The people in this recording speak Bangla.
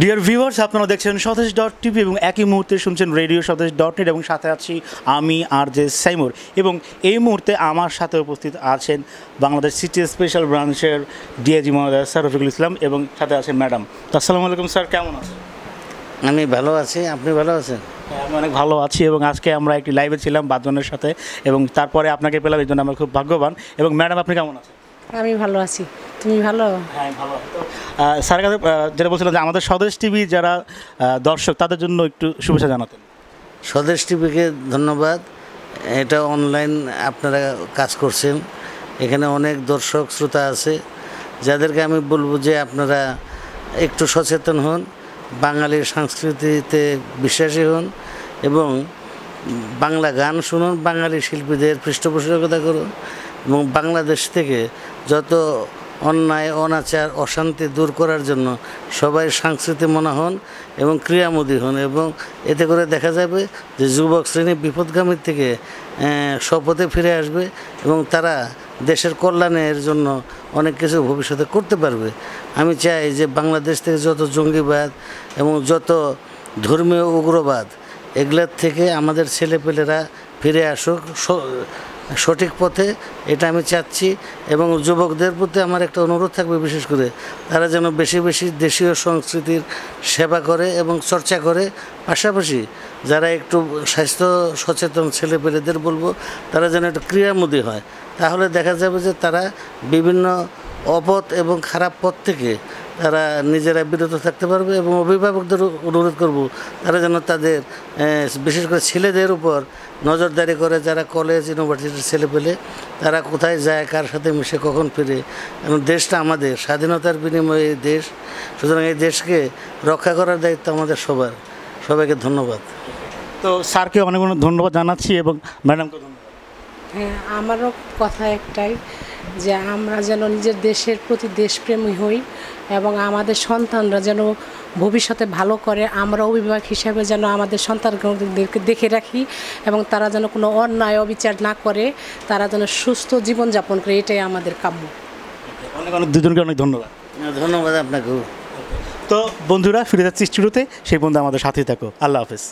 ডিয়ার ভিউয়ার্স, আপনারা দেখছেন স্বদেশ .tv এবং একই মুহূর্তে শুনছেন রেডিও স্বদেশ .net এবং সাথে আছি আমি RJ সাইমুর। এবং এই মুহূর্তে আমার সাথে উপস্থিত আছেন বাংলাদেশ সিটি স্পেশাল ব্রাঞ্চের ডিআইজি মহোদয় স্যার রফিকুল ইসলাম এবং সাথে আছেন ম্যাডাম। তো আসসালামু আলাইকুম স্যার, কেমন আছেন? আমি ভালো আছি, আপনি ভালো আছেন? হ্যাঁ, আমি অনেক ভালো আছি এবং আজকে আমরা একটি লাইভে ছিলাম 5 জনের সাথে এবং তারপরে আপনাকে পেলাম, এই জন্য আমরা খুব ভাগ্যবান। এবং ম্যাডাম, আপনি কেমন আছেন? আমি ভালো আছি, তুমি ভালো? হ্যাঁ, ভালো আছি। তো স্যার কাছে যেটা বলছিলাম যে আমাদের স্বদেশ টিভি যারা দর্শক তাদের জন্য একটু শুভেচ্ছা জানাতেন। স্বদেশ টিভিকে ধন্যবাদ। এটা অনলাইন আপনারা কাজ করছেন, এখানে অনেক দর্শক শ্রোতা আছে, যাদেরকে আমি বলবো যে আপনারা একটু সচেতন হন, বাঙালির সংস্কৃতিতে বিশ্বাসী হন এবং বাংলা গান শুনুন, বাঙালি শিল্পীদের পৃষ্ঠপোষকতা করুন এবং বাংলাদেশ থেকে যত অন্যায় অনাচার অশান্তি দূর করার জন্য সবাই সংস্কৃতি মনা হন এবং ক্রিয়ামোদী হন। এবং এতে করে দেখা যাবে যে যুবক শ্রেণী বিপদগামীর থেকে শপথে ফিরে আসবে এবং তারা দেশের কল্যাণের জন্য অনেক কিছু ভবিষ্যতে করতে পারবে। আমি চাই যে বাংলাদেশ থেকে যত জঙ্গিবাদ এবং যত ধর্মীয় উগ্রবাদ এগুলোর থেকে আমাদের ছেলেপেলেরা ফিরে আসুক সঠিক পথে, এটা আমি চাচ্ছি। এবং যুবকদের প্রতি আমার একটা অনুরোধ থাকবে, বিশেষ করে তারা যেন বেশি বেশি দেশীয় সংস্কৃতির সেবা করে এবং চর্চা করে। পাশাপাশি যারা একটু স্বাস্থ্য সচেতন ছেলেপেলেদের বলবো তারা যেন একটু ক্রিয়ামোদী হয়, তাহলে দেখা যাবে যে তারা বিভিন্ন অপথ এবং খারাপ পথ থেকে তারা নিজেরা বিরত থাকতে পারবে। এবং অভিভাবকদের অনুরোধ করব তারা যেন তাদের বিশেষ করে ছেলেদের উপর নজরদারি করে, যারা কলেজ ইউনিভার্সিটির ছেলেপেলে তারা কোথায় যায়, কার সাথে মিশে কখন ফিরে। এবং দেশটা আমাদের, স্বাধীনতার বিনিময়ে এই দেশ, সুতরাং এই দেশকে রক্ষা করার দায়িত্ব আমাদের সবার। সবাইকে ধন্যবাদ। তো স্যারকে অনেক অনেক ধন্যবাদ জানাচ্ছি এবং ম্যাডামকে ধন্যবাদ। হ্যাঁ, আমারও কথা একটাই যে আমরা যেন নিজের দেশের প্রতি দেশপ্রেমী হই এবং আমাদের সন্তানরা যেন ভবিষ্যতে ভালো করে। আমরা অভিভাবক হিসাবে যেন আমাদের সন্তানদেরকে দেখে রাখি এবং তারা যেন কোনো অন্যায় অবিচার না করে, তারা যেন সুস্থ জীবনযাপন করে, এটাই আমাদের কাম্য। অনেক অনেক দুজনকে অনেক ধন্যবাদ। ধন্যবাদ আপনাকেও। তো বন্ধুরা, ফিরে যাচ্ছি স্টুডিওতে, সেই বন্ধু আমাদের সাথেই থাকো। আল্লাহ হাফেজ।